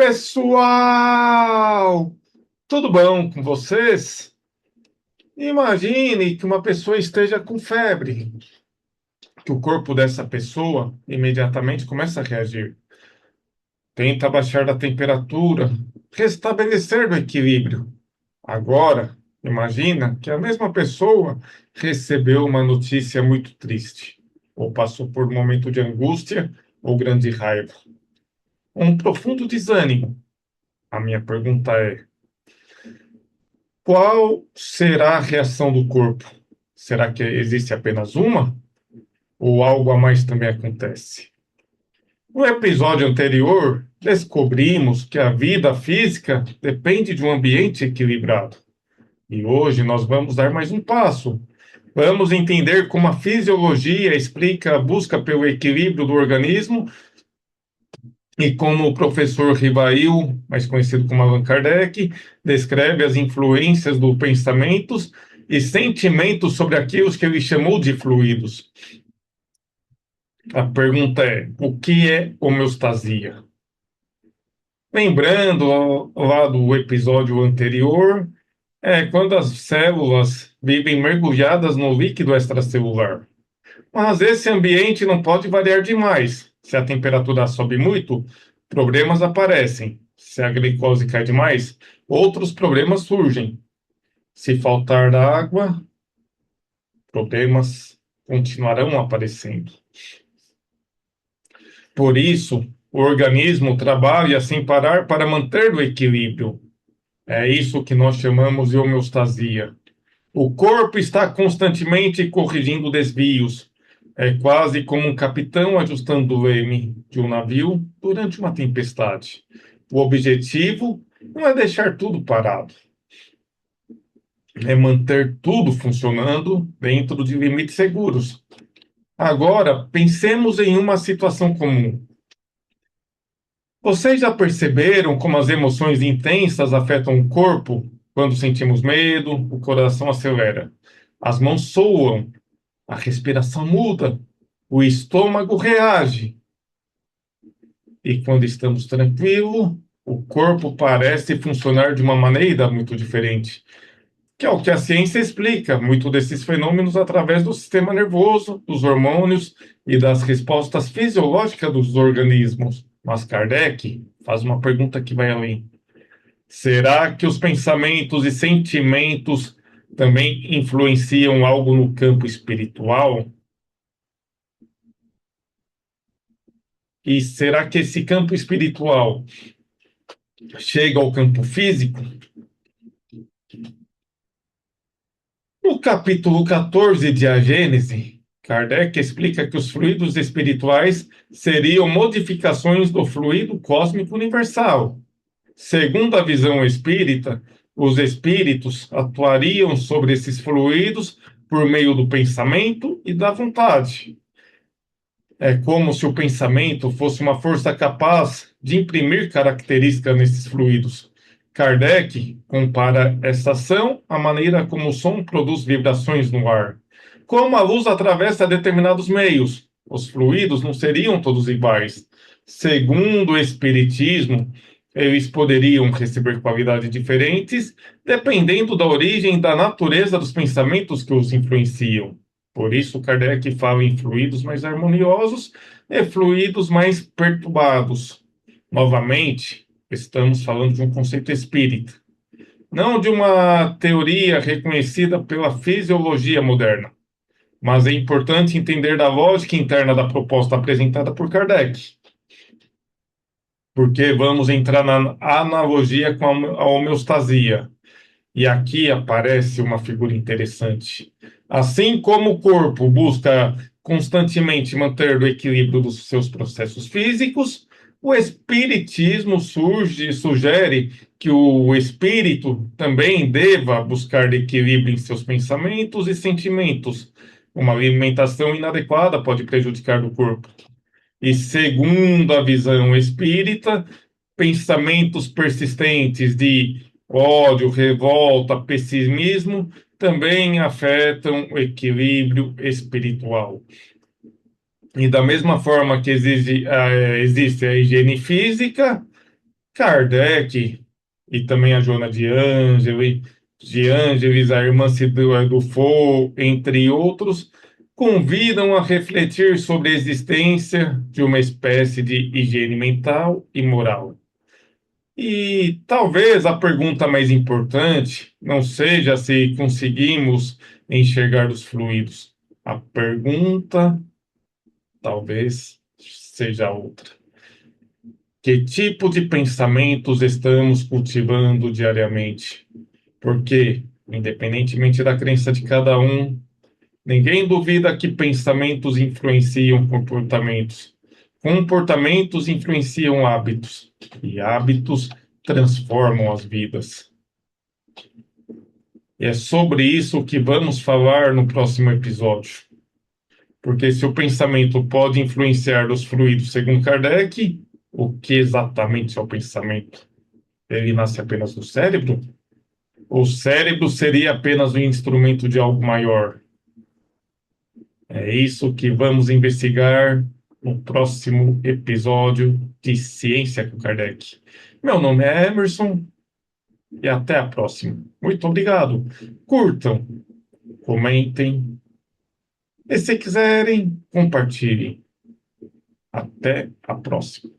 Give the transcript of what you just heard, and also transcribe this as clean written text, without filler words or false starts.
Pessoal, tudo bom com vocês? Imagine que uma pessoa esteja com febre, que o corpo dessa pessoa imediatamente começa a reagir. Tenta baixar a temperatura, restabelecer o equilíbrio. Agora, imagina que a mesma pessoa recebeu uma notícia muito triste, ou passou por um momento de angústia ou grande raiva, um profundo desânimo. A minha pergunta é: qual será a reação do corpo? Será que existe apenas uma? Ou algo a mais também acontece? No episódio anterior, descobrimos que a vida física depende de um ambiente equilibrado. E hoje nós vamos dar mais um passo. Vamos entender como a fisiologia explica a busca pelo equilíbrio do organismo e como o professor Rivail, mais conhecido como Allan Kardec, descreve as influências dos pensamentos e sentimentos sobre aqueles que ele chamou de fluidos. A pergunta é: o que é homeostasia? Lembrando lá do episódio anterior, é quando as células vivem mergulhadas no líquido extracelular. Mas esse ambiente não pode variar demais. Se a temperatura sobe muito, problemas aparecem. Se a glicose cai demais, outros problemas surgem. Se faltar água, problemas continuarão aparecendo. Por isso, o organismo trabalha sem parar para manter o equilíbrio. É isso que nós chamamos de homeostasia. O corpo está constantemente corrigindo desvios. É quase como um capitão ajustando o leme de um navio durante uma tempestade. O objetivo não é deixar tudo parado, é manter tudo funcionando dentro de limites seguros. Agora, pensemos em uma situação comum. Vocês já perceberam como as emoções intensas afetam o corpo? Quando sentimos medo, o coração acelera, as mãos soam, a respiração muda, o estômago reage. E quando estamos tranquilos, o corpo parece funcionar de uma maneira muito diferente, que é o que a ciência explica muito desses fenômenos através do sistema nervoso, dos hormônios e das respostas fisiológicas dos organismos. Mas Kardec faz uma pergunta que vai além. Será que os pensamentos e sentimentos também influenciam algo no campo espiritual? E será que esse campo espiritual chega ao campo físico? No capítulo 14 de A Gênese, Kardec explica que os fluidos espirituais seriam modificações do fluido cósmico universal. Segundo a visão espírita, os espíritos atuariam sobre esses fluidos por meio do pensamento e da vontade. É como se o pensamento fosse uma força capaz de imprimir características nesses fluidos. Kardec compara essa ação à maneira como o som produz vibrações no ar. Como a luz atravessa determinados meios, os fluidos não seriam todos iguais. Segundo o Espiritismo, eles poderiam receber qualidades diferentes, dependendo da origem e da natureza dos pensamentos que os influenciam. Por isso, Kardec fala em fluidos mais harmoniosos e fluidos mais perturbados. Novamente, estamos falando de um conceito espírita, não de uma teoria reconhecida pela fisiologia moderna. Mas é importante entender a lógica interna da proposta apresentada por Kardec, porque vamos entrar na analogia com a homeostasia. E aqui aparece uma figura interessante. Assim como o corpo busca constantemente manter o equilíbrio dos seus processos físicos, o espiritismo sugere que o espírito também deva buscar equilíbrio em seus pensamentos e sentimentos. Uma alimentação inadequada pode prejudicar o corpo. E segundo a visão espírita, pensamentos persistentes de ódio, revolta, pessimismo também afetam o equilíbrio espiritual. E da mesma forma que existe a higiene física, Kardec e também a Joana de Ângeles, a irmã Cidra Dufaux, entre outros, convidam a refletir sobre a existência de uma espécie de higiene mental e moral. E talvez a pergunta mais importante não seja se conseguimos enxergar os fluidos. A pergunta talvez seja outra. Que tipo de pensamentos estamos cultivando diariamente? Porque, independentemente da crença de cada um, ninguém duvida que pensamentos influenciam comportamentos. Comportamentos influenciam hábitos. E hábitos transformam as vidas. E é sobre isso que vamos falar no próximo episódio. Porque se o pensamento pode influenciar os fluidos, segundo Kardec, o que exatamente é o pensamento? Ele nasce apenas do cérebro? O cérebro seria apenas um instrumento de algo maior? É isso que vamos investigar no próximo episódio de Ciência com Kardec. Meu nome é Emerson e até a próxima. Muito obrigado. Curtam, comentem e, se quiserem, compartilhem. Até a próxima.